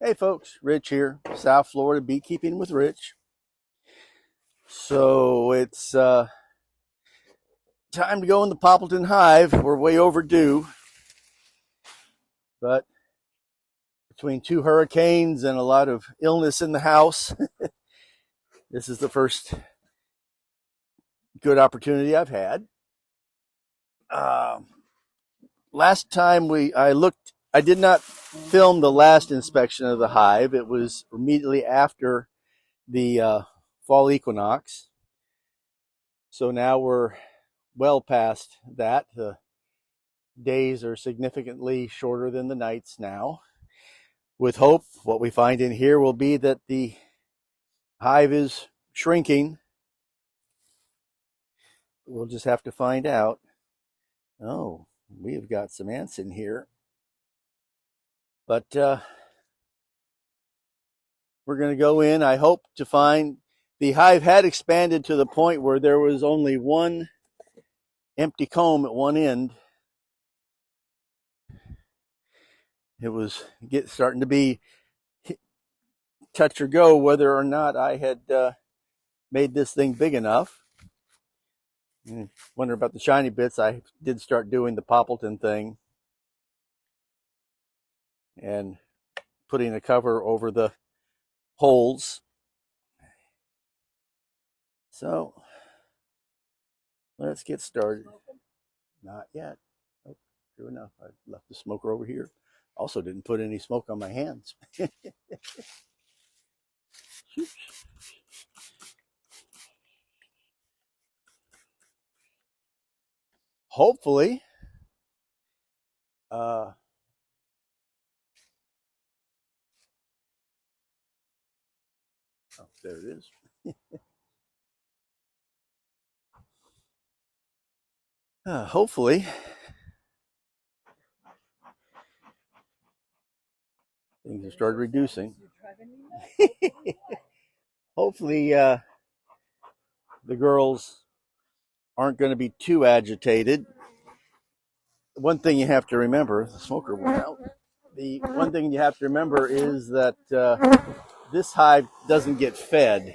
Hey folks, Rich here, South Florida Beekeeping with Rich. So it's time to go in the Poppleton Hive. We're way overdue, but between two hurricanes and a lot of illness in the house, this is the first good opportunity I've had. Last time I did not film the last inspection of the hive. It was immediately after the fall equinox. So now we're well past that. The days are significantly shorter than the nights now. With hope, what we find in here will be that the hive is shrinking. We'll just have to find out. Oh, we have got some ants in here. But we're going to go in. I hope to find the hive had expanded to the point where there was only one empty comb at one end. It was starting to be touch or go whether or not I had made this thing big enough. Wonder about the shiny bits. I did start doing the Poppleton thing and putting a cover over the holes. So let's get started. Not yet. Oh, true enough. I left the smoker over here. Also didn't put any smoke on my hands. Hopefully, oh, there it is. Hopefully, things have started reducing. Hopefully, the girls aren't going to be too agitated. One thing you have to remember, the smoker went out. The one thing you have to remember is that this hive doesn't get fed.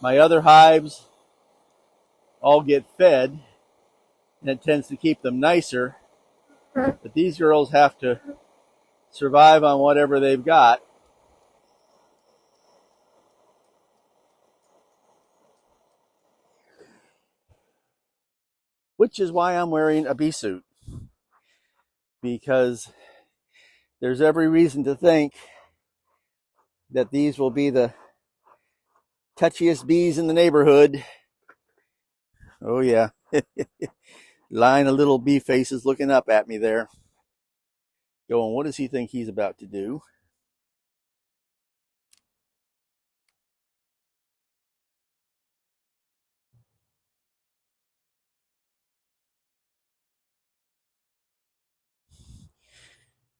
My other hives all get fed, and it tends to keep them nicer. But these girls have to survive on whatever they've got. Which is why I'm wearing a bee suit. Because there's every reason to think that these will be the touchiest bees in the neighborhood. Oh yeah. Line of little bee faces looking up at me there. Going, what does he think he's about to do?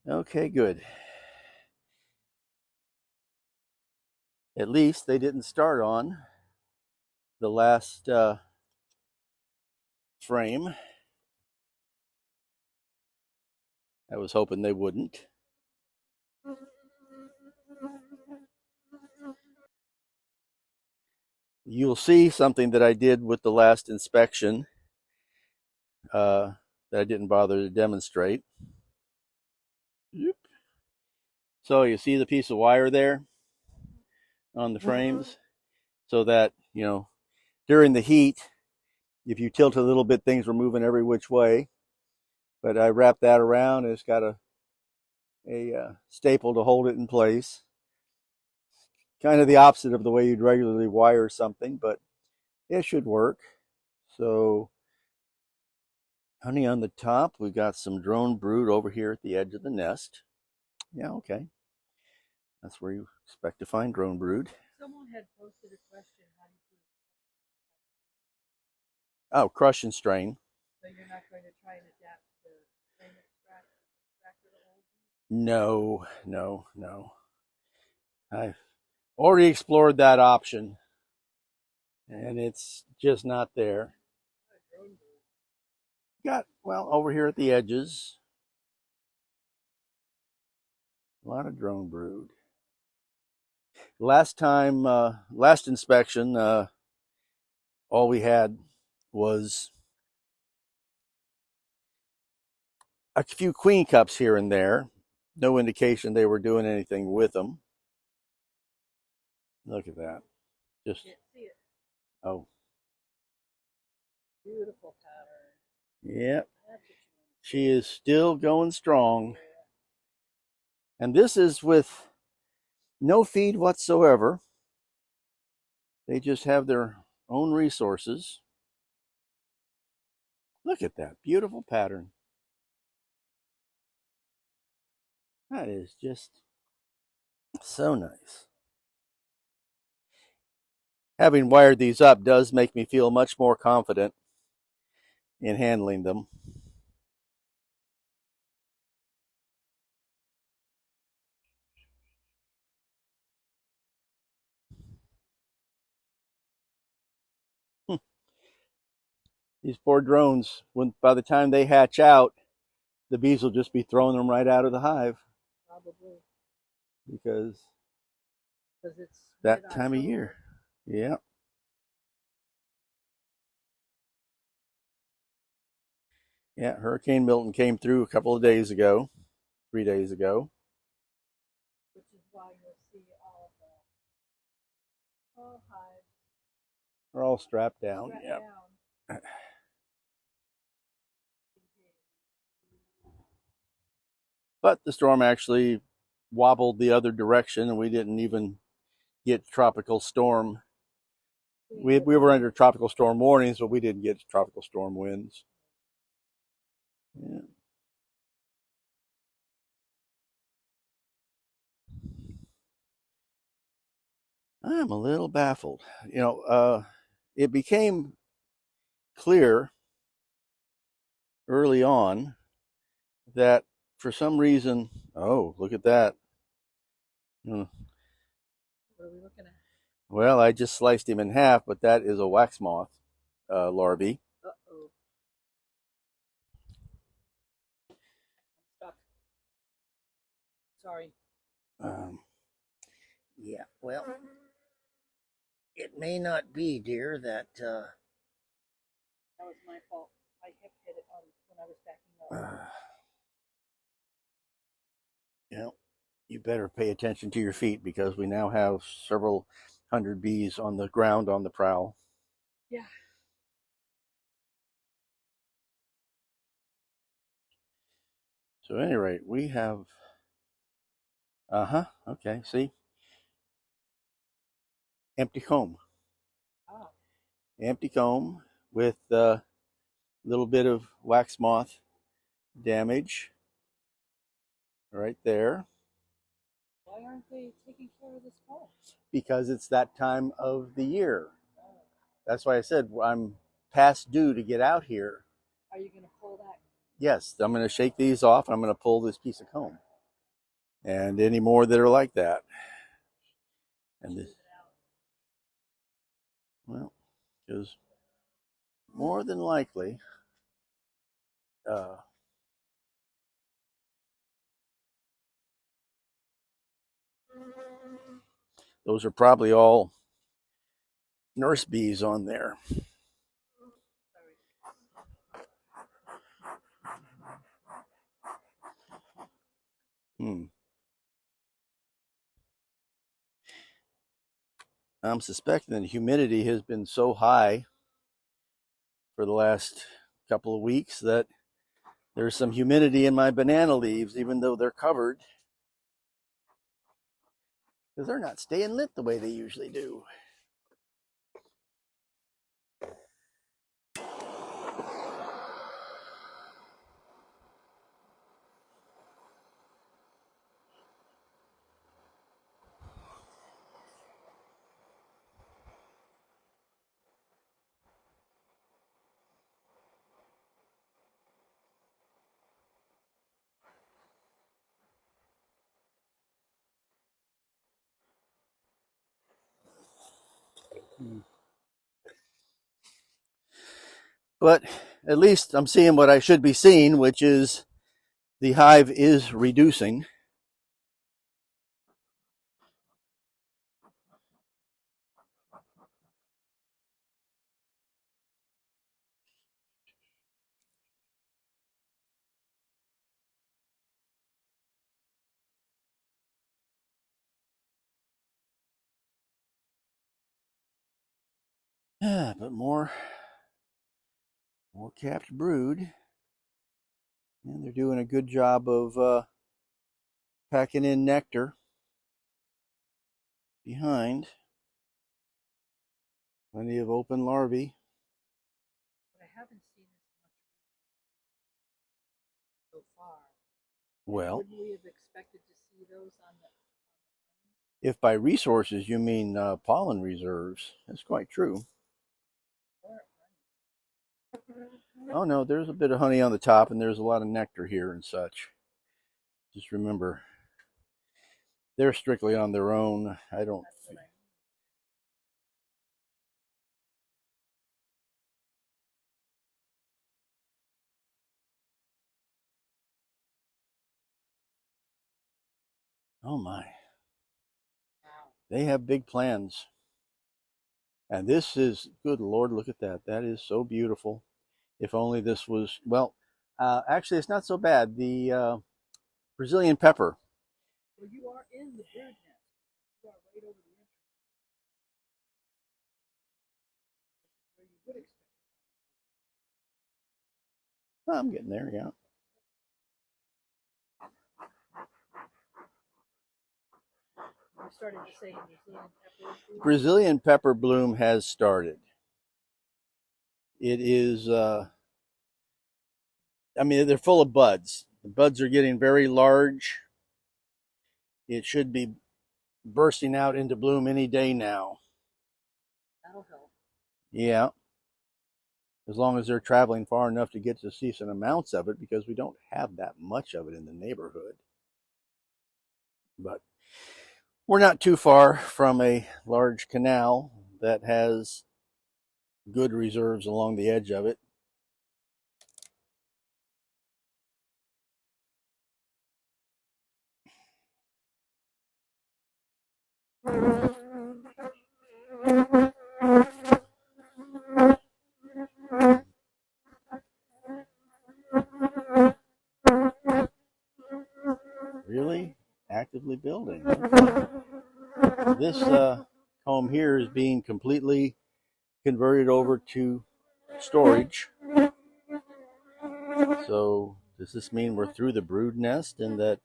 Okay, good. At least they didn't start on the last frame. I was hoping they wouldn't. You'll see something that I did with the last inspection that I didn't bother to demonstrate. So you see the piece of wire there on the frames, so that, during the heat, if you tilt a little bit, things were moving every which way. But I wrapped that around, and it's got a staple to hold it in place. Kind of the opposite of the way you'd regularly wire something, but it should work. So honey on the top, we got some drone brood over here at the edge of the nest. Yeah, okay. That's where you expect to find drone brood. Someone had posted a question, how do you do it? Oh, crush and strain. So you're not going to try and adapt the flame extractor to old? No. I've already explored that option, and it's just not there. Got, well, over here at the edges. A lot of drone brood. Last time, last inspection, all we had was a few queen cups here and there. No indication they were doing anything with them. Look at that. Just Can't see it. oh, Beautiful pattern. yep. That's what you want. She is still going strong. And this is with no feed whatsoever. They just have their own resources. Look at that beautiful pattern. That is just so nice. Having wired these up does make me feel much more confident in handling them. These poor drones, by the time they hatch out, the bees will just be throwing them right out of the hive. Probably. Because it's that time of year. Yeah. Yeah, Hurricane Milton came through a couple of days ago, 3 days ago. Which is why you'll see all hives. They're all strapped down. Yeah. But the storm actually wobbled the other direction, and we didn't even get tropical storm. We were under tropical storm warnings, but we didn't get tropical storm winds. Yeah. I'm a little baffled. It became clear early on that for some reason, oh, look at that. What are we looking at? Well, I just sliced him in half, but that is a wax moth larvae. Uh-oh. Stuck. Sorry. Yeah, well, it may not be, dear, that... That was my fault. I hip hit it when I was backing up. You better pay attention to your feet because we now have several hundred bees on the ground on the prowl. Yeah. So at any rate, we have... okay, see? Empty comb. Oh. Empty comb with a little bit of wax moth damage right there. Why aren't they taking care of this comb? Because it's that time of the year. Oh. That's why I said I'm past due to get out here. Are you going to pull that? Yes, I'm going to shake these off. I'm going to pull this piece of comb. And any more that are like that. And this, well, because more than likely, those are probably all nurse bees on there. I'm suspecting that humidity has been so high for the last couple of weeks that there's some humidity in my banana leaves, even though they're covered, because they're not staying lit the way they usually do. But at least I'm seeing what I should be seeing, which is the hive is reducing. But more capped brood, and they're doing a good job of packing in nectar behind. Plenty of open larvae. But I haven't seen as much so far. Well, would we have expected to see those on the if by resources you mean pollen reserves, that's quite true. Oh no, there's a bit of honey on the top, and there's a lot of nectar here and such. Just remember, they're strictly on their own. I don't. Oh my. They have big plans. And this is, good Lord, look at that. That is so beautiful. If only this was, well, actually, it's not so bad. The Brazilian pepper. Well, you are in the bird nest. You are right over the entrance. Where you would expect. Oh, I'm getting there, yeah. You started to say Brazilian pepper bloom has started. It is, I mean, they're full of buds. The buds are getting very large. It should be bursting out into bloom any day now. That'll help. Yeah. As long as they're traveling far enough to get to decent amounts of it, because we don't have that much of it in the neighborhood. But we're not too far from a large canal that has good reserves along the edge of it. Really? Actively building. This home here is being completely converted over to storage. So does this mean we're through the brood nest and that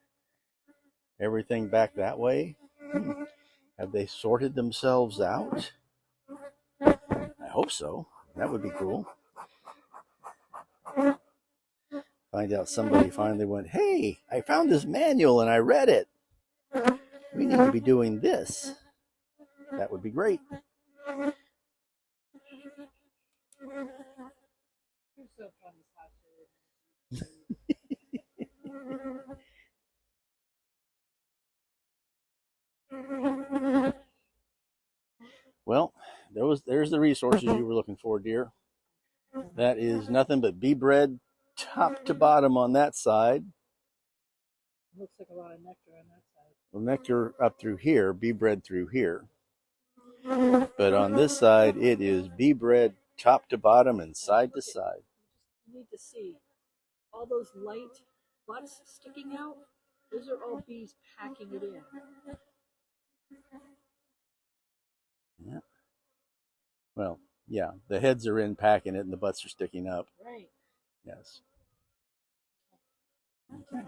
everything back that way? Have they sorted themselves out? I hope so. That would be cool. Find out somebody finally went, hey, I found this manual and I read it. We need to be doing this. That would be great. Well, there's the resources you were looking for, dear. That is nothing but bee bread top to bottom on that side. Looks like a lot of nectar on that side. Well, nectar up through here, bee bread through here. But on this side, it is bee bread top to bottom and side to side. You need to see all those light butts sticking out. Those are all bees packing it in. Yeah. Well, yeah, the heads are in packing it and the butts are sticking up. Right. Yes. Okay.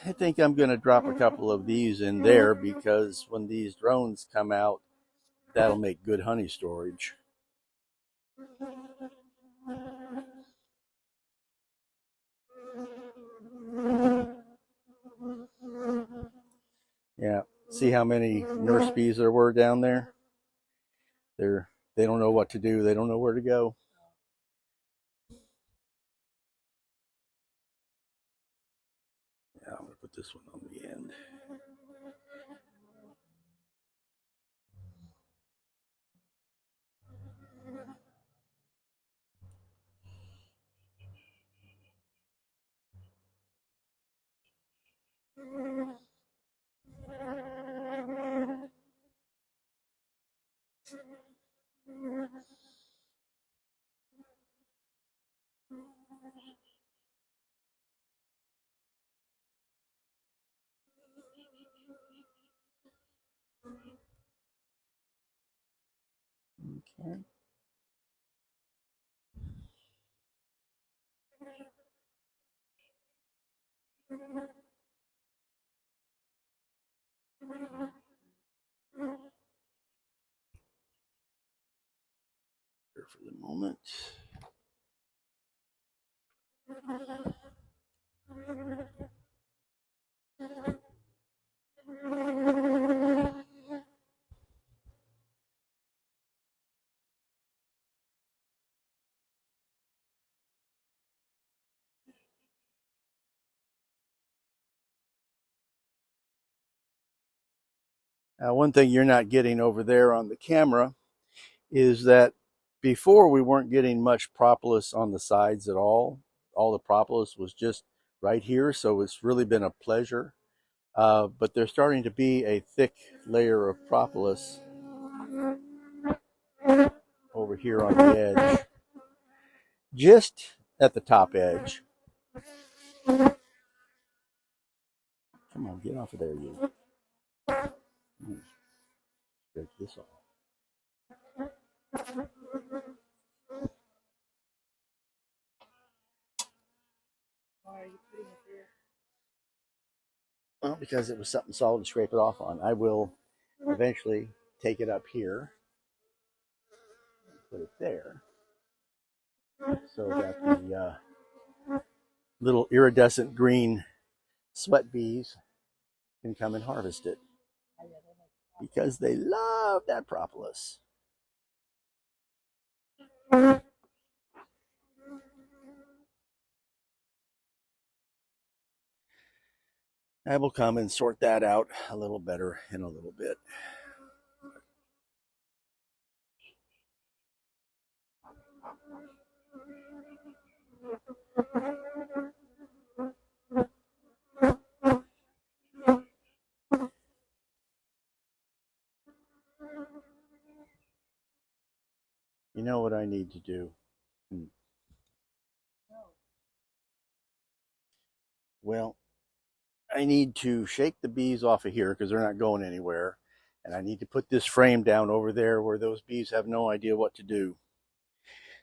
I think I'm going to drop a couple of these in there because when these drones come out, that'll make good honey storage. Yeah, see how many nurse bees there were down there? They don't know what to do. They don't know where to go. Yeah, I'm going to put this one on the end. Okay. Here for the moment. One thing you're not getting over there on the camera is that before we weren't getting much propolis on the sides at all. All the propolis was just right here, so it's really been a pleasure. But there's starting to be a thick layer of propolis over here on the edge, just at the top edge. Come on, get off of there, you. Break this off. Why are you putting it there? Well, because it was something solid to scrape it off on. I will eventually take it up here, put it there, so that the little iridescent green sweat bees can come and harvest it, because they love that propolis. I will come and sort that out a little better in a little bit. You know what I need to do? Well, I need to shake the bees off of here because they're not going anywhere. And I need to put this frame down over there where those bees have no idea what to do.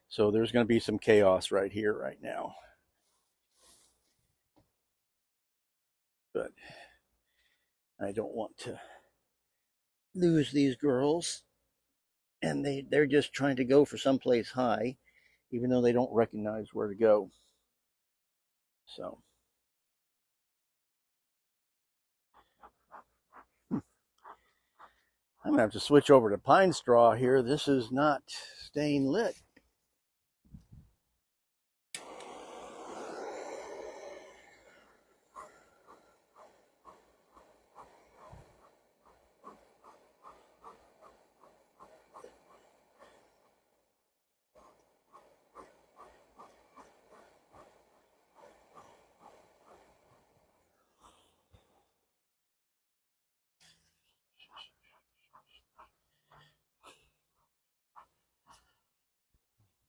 So there's going to be some chaos right here, right now. But I don't want to lose these girls. And they're just trying to go for someplace high, even though they don't recognize where to go. So I'm going to have to switch over to pine straw here. This is not staying lit.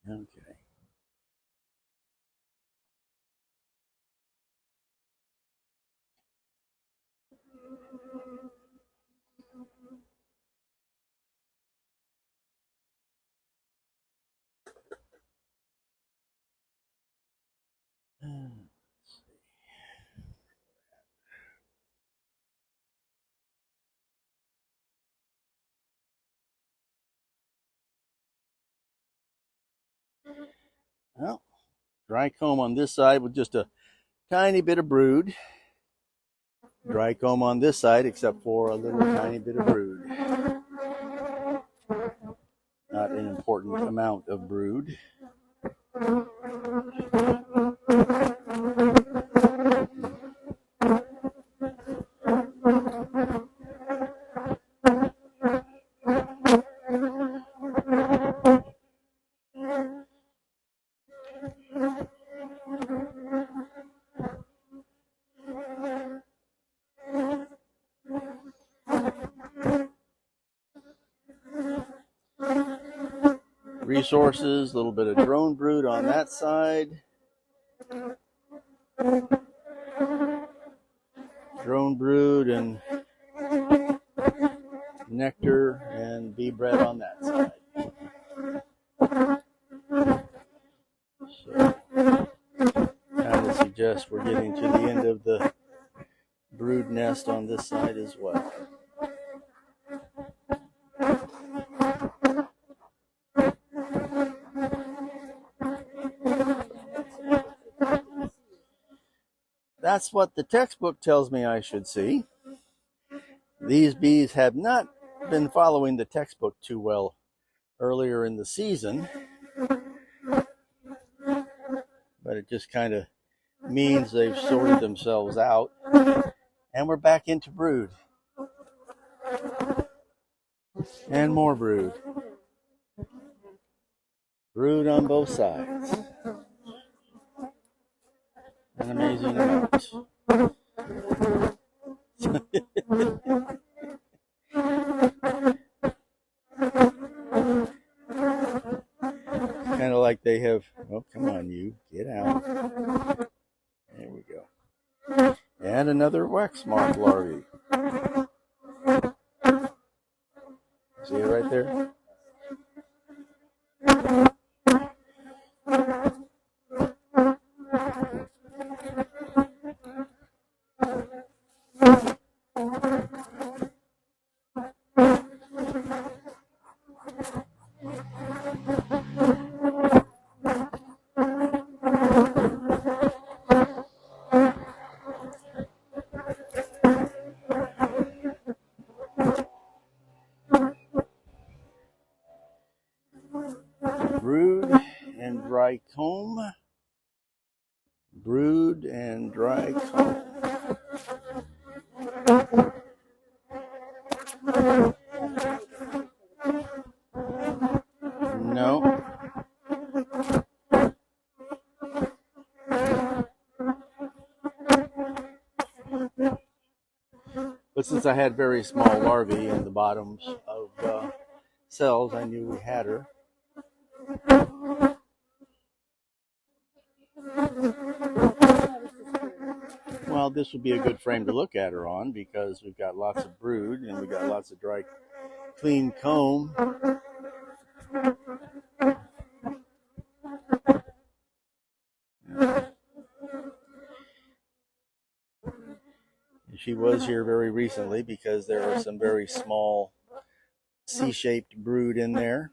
Okay. Well, dry comb on this side with just a tiny bit of brood. Dry comb on this side except for a little tiny bit of brood. Not an important amount of brood. Resources, a little bit of drone brood on that side. Drone brood and nectar and bee bread on that side. suggest we're getting to the end of the brood nest on this side as well. That's what the textbook tells me I should see. These bees have not been following the textbook too well earlier in the season, but it just kind of means they've sorted themselves out, and we're back into brood. And more brood. Brood on both sides. An amazing amount. Kind of like they have, oh, come on, you, get out. There we go. And another wax moth larvae. See it right there? Brood and dry comb. Brood and dry comb. No. But since I had very small larvae in the bottoms of cells, I knew we had her. Well, this would be a good frame to look at her on because we've got lots of brood and we've got lots of dry, clean comb. She was here very recently because there are some very small C-shaped brood in there.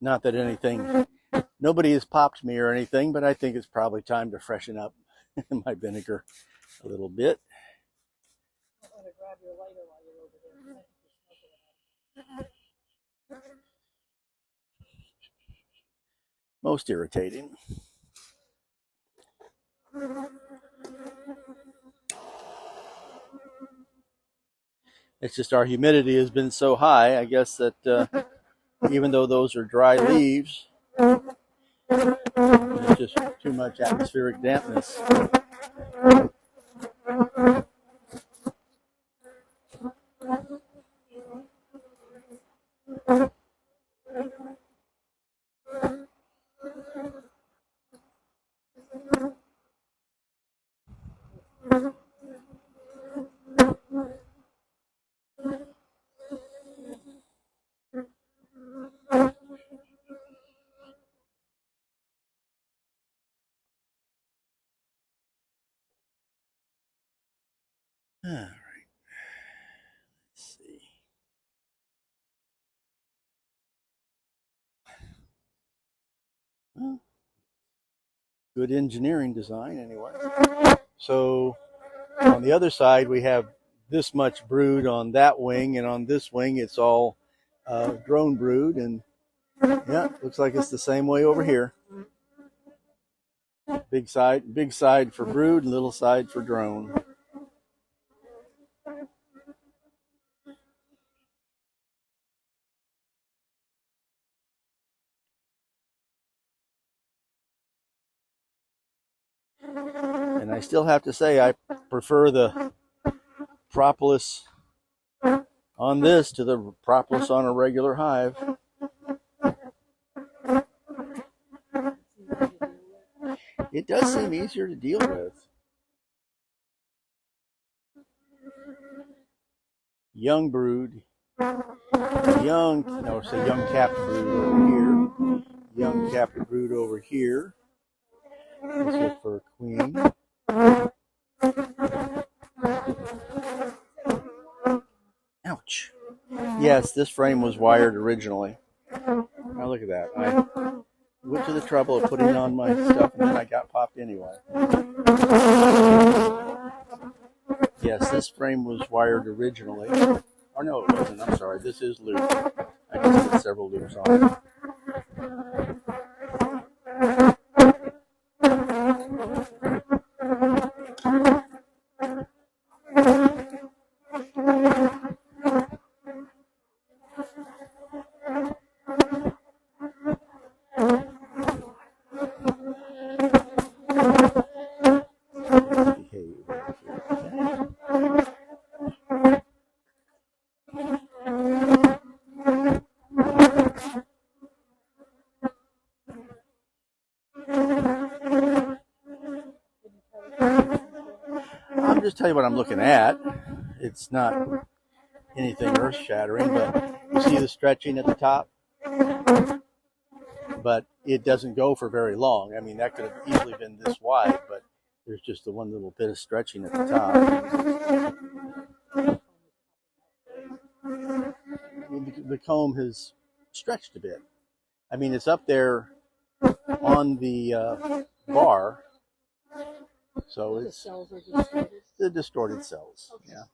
Not that nobody has popped me or anything, but I think it's probably time to freshen up my vinegar a little bit. I want to grab your lighter while you're over there. Most irritating. It's just our humidity has been so high, I guess, that even though those are dry leaves, there's just too much atmospheric dampness. All right, let's see. Well, good engineering design anyway. So on the other side, we have this much brood on that wing, and on this wing, it's all drone brood. And yeah, looks like it's the same way over here. Big side for brood, little side for drone. And I still have to say I prefer the propolis on this to the propolis on a regular hive. It does seem easier to deal with. Young brood, Young, no, say young captive brood over here. Young captive brood over here. Let's look for a queen. Ouch. Yes, this frame was wired originally. Now look at that. I went to the trouble of putting on my stuff and then I got popped anyway. Yes, this frame was wired originally. Or no, it wasn't. I'm sorry. This is loop. I just put several loops on it. I'll just tell you what I'm looking at. It's not anything earth-shattering, but you see the stretching at the top? But it doesn't go for very long. I mean, that could have easily been this wide, but there's just the one little bit of stretching at the top. The comb has stretched a bit. I mean, it's up there on the bar, so it's the cells are distorted. The distorted cells. Okay. Yeah.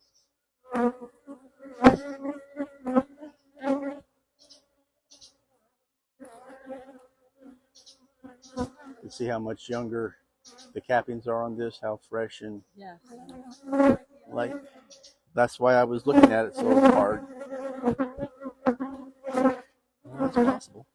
You see how much younger the cappings are on this, how fresh and light. That's why I was looking at it so hard. Well, that's possible.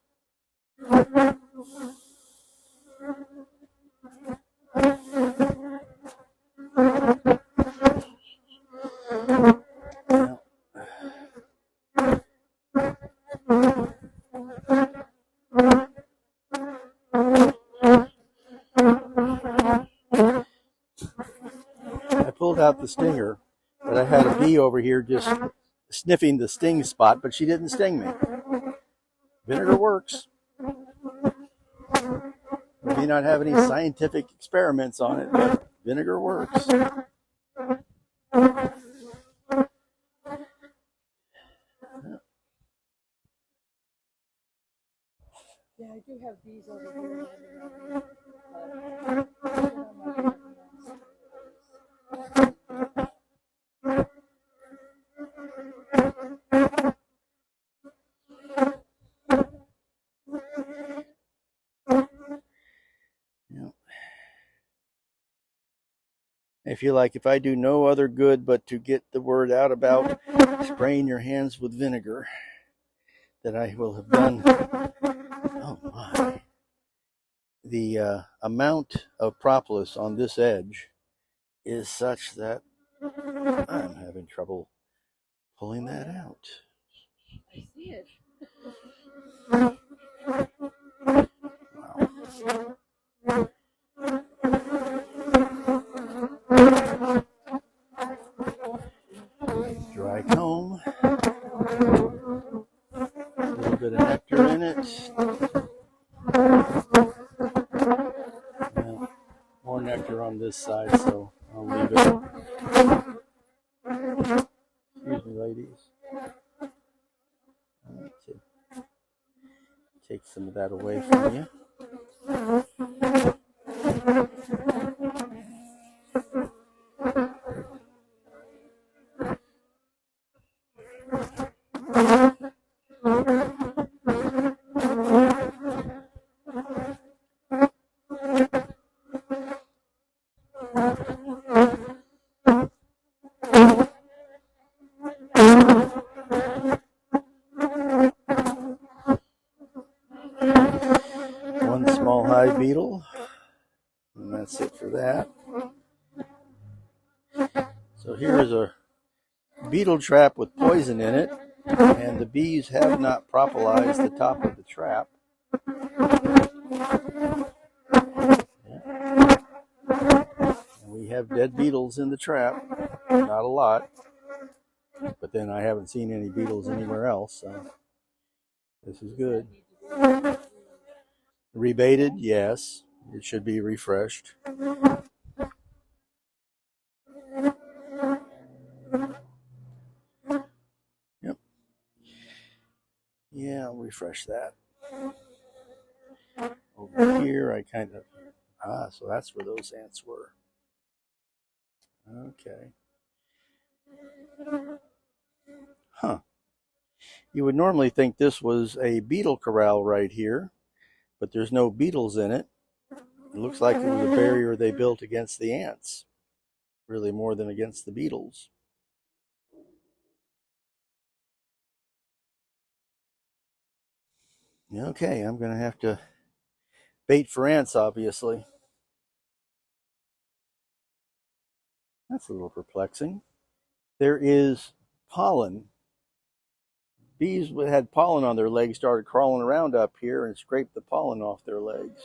I pulled out the stinger, but I had a bee over here just sniffing the sting spot, but she didn't sting me. Vinegar works. We may not have any scientific experiments on it, but vinegar works. Yeah, I do have bees over here. I feel like if I do no other good but to get the word out about spraying your hands with vinegar, that I will have done. Oh my. The amount of propolis on this edge is such that I'm having trouble pulling that out. I see it. Wow. Dry comb. A little bit of nectar in it. Well, more nectar on this side, so I'll leave it. Excuse me, ladies. I need to take some of that away from you. One small hive beetle, and that's it for that. So here is a beetle trap with poison in it, and the bees have not propolized the top of the trap. And we have dead beetles in the trap, not a lot. But then I haven't seen any beetles anywhere else, so this is good. Rebaited, yes. It should be refreshed. Yep. Yeah, I'll refresh that. Over here, I kind of... so that's where those ants were. Okay. Huh. You would normally think this was a beetle corral right here, but there's no beetles in it. It looks like it was a barrier they built against the ants, really more than against the beetles. Okay, I'm going to have to bait for ants, obviously. That's a little perplexing. There is pollen. Bees had pollen on their legs, started crawling around up here and scraped the pollen off their legs.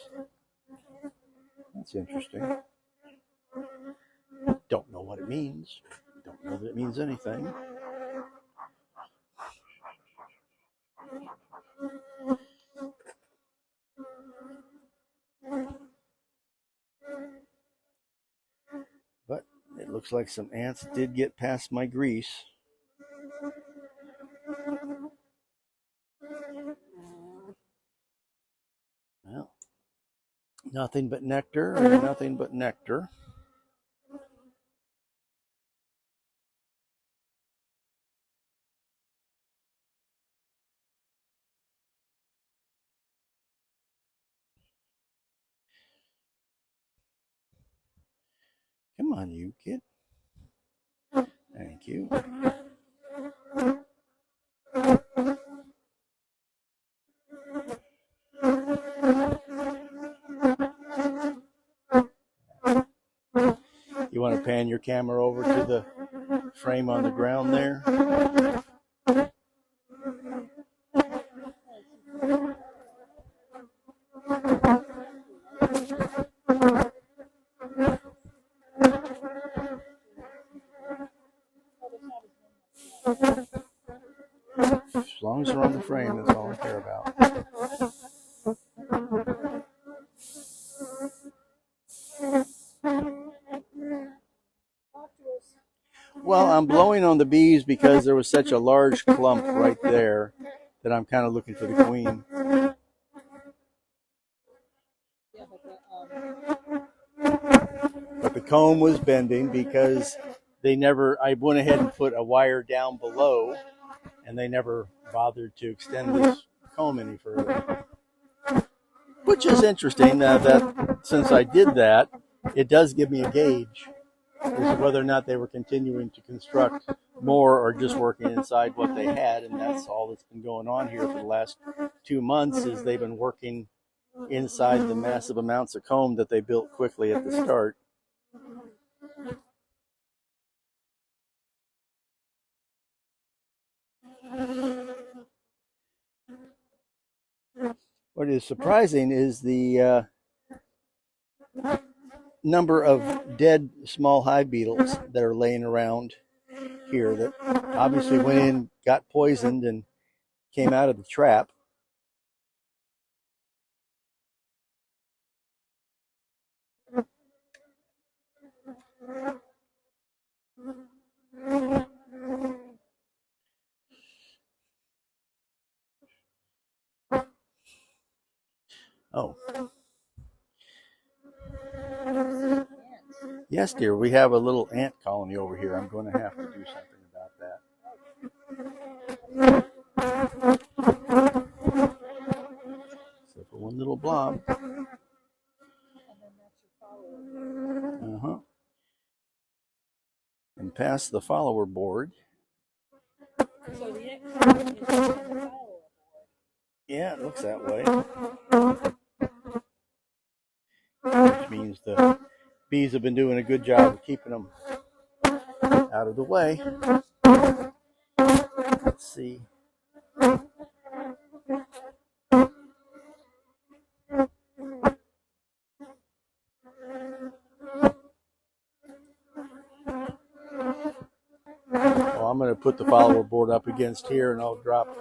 That's interesting. Don't know what it means. Don't know that it means anything. But it looks like some ants did get past my grease. Well, nothing but nectar and nothing but nectar. Come on, you kid. Thank you. You want to pan your camera over to the frame on the ground there? As long as they're on the frame, that's all I care about. Well, I'm blowing on the bees because there was such a large clump right there that I'm kind of looking for the queen. But the comb was bending because I went ahead and put a wire down below and they never bothered to extend this comb any further. Which is interesting that since I did that, it does give me a gauge as to whether or not they were continuing to construct more or just working inside what they had. And that's all that's been going on here for the last 2 months is they've been working inside the massive amounts of comb that they built quickly at the start. What is surprising is the number of dead small hive beetles that are laying around here that obviously went in, got poisoned, and came out of the trap. Oh. Yes, dear, we have a little ant colony over here. I'm going to have to do something about that. Except for one little blob. And past the follower board. So the ant colony is on the follower board. Yeah, it looks that way. Which means the bees have been doing a good job of keeping them out of the way. Let's see. Well, I'm going to put the follower board up against here, and I'll drop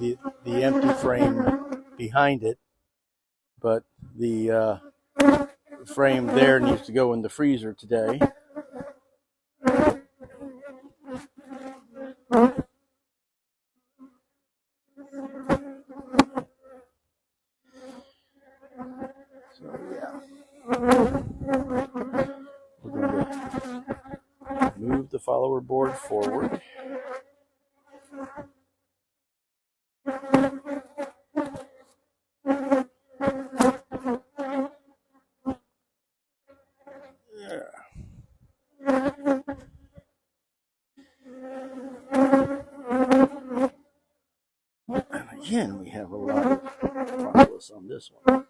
the empty frame behind it. But the frame there needs to go in the freezer today. So yeah, we're going to move the follower board forward. And again, we have a lot of propolis on this one.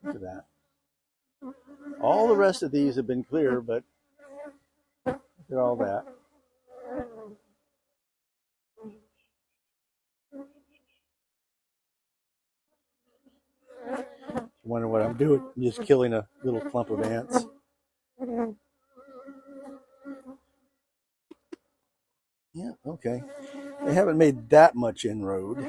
Look at that. All the rest of these have been clear, but look at all that. You wonder what I'm doing? I'm just killing a little clump of ants. Yeah, okay. They haven't made that much inroad.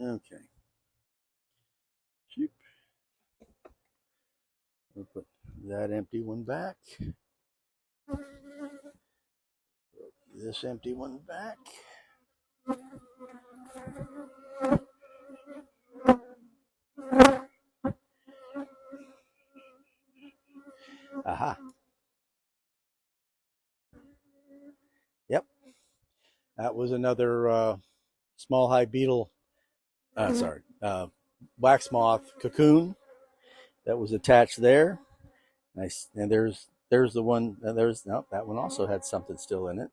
Okay. Shoop. We'll put that empty one back. This empty one back. Aha. Yep. That was another small hive beetle, wax moth cocoon that was attached there. Nice. And there's the one, that one also had something still in it.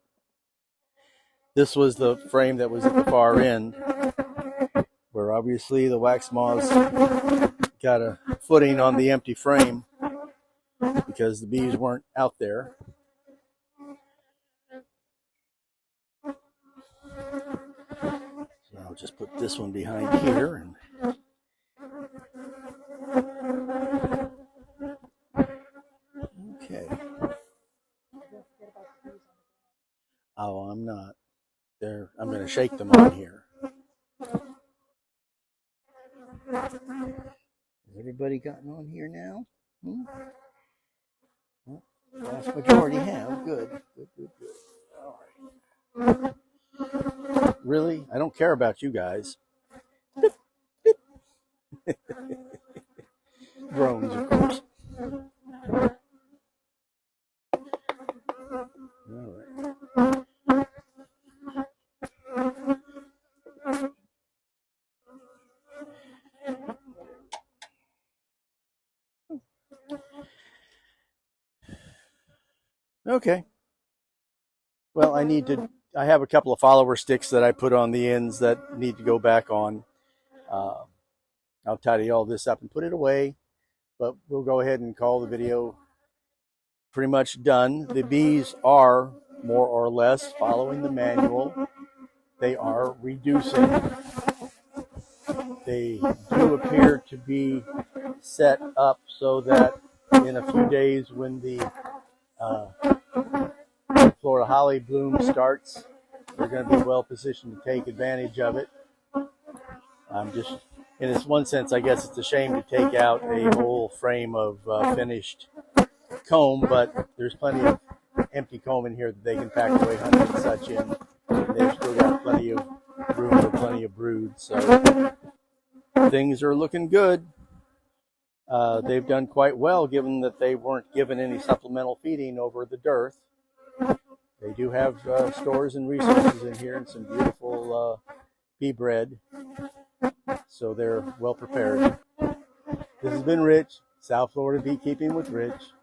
This was the frame that was at the far end, where obviously the wax moths got a footing on the empty frame because the bees weren't out there. So I'll just put this one behind here. And okay. Oh, I'm not. There. I'm going to shake them on here. Has everybody gotten on here now? Well, vast majority have. Good. All right. Really? I don't care about you guys. Drones, of course. All right. Okay. Well, I have a couple of follower sticks that I put on the ends that need to go back on. I'll tidy all this up and put it away, but we'll go ahead and call the video pretty much done. The bees are more or less following the manual. They are reducing. They do appear to be set up so that in a few days when the Florida holly bloom starts, they're going to be well positioned to take advantage of it. I'm just, in this one sense, I guess it's a shame to take out a whole frame of finished comb, but there's plenty of empty comb in here that they can pack away honey and such in. And they've still got plenty of room for plenty of brood, so things are looking good. They've done quite well given that they weren't given any supplemental feeding over the dearth. They do have stores and resources in here and some beautiful bee bread, so they're well prepared. This has been Rich, South Florida Beekeeping with Rich.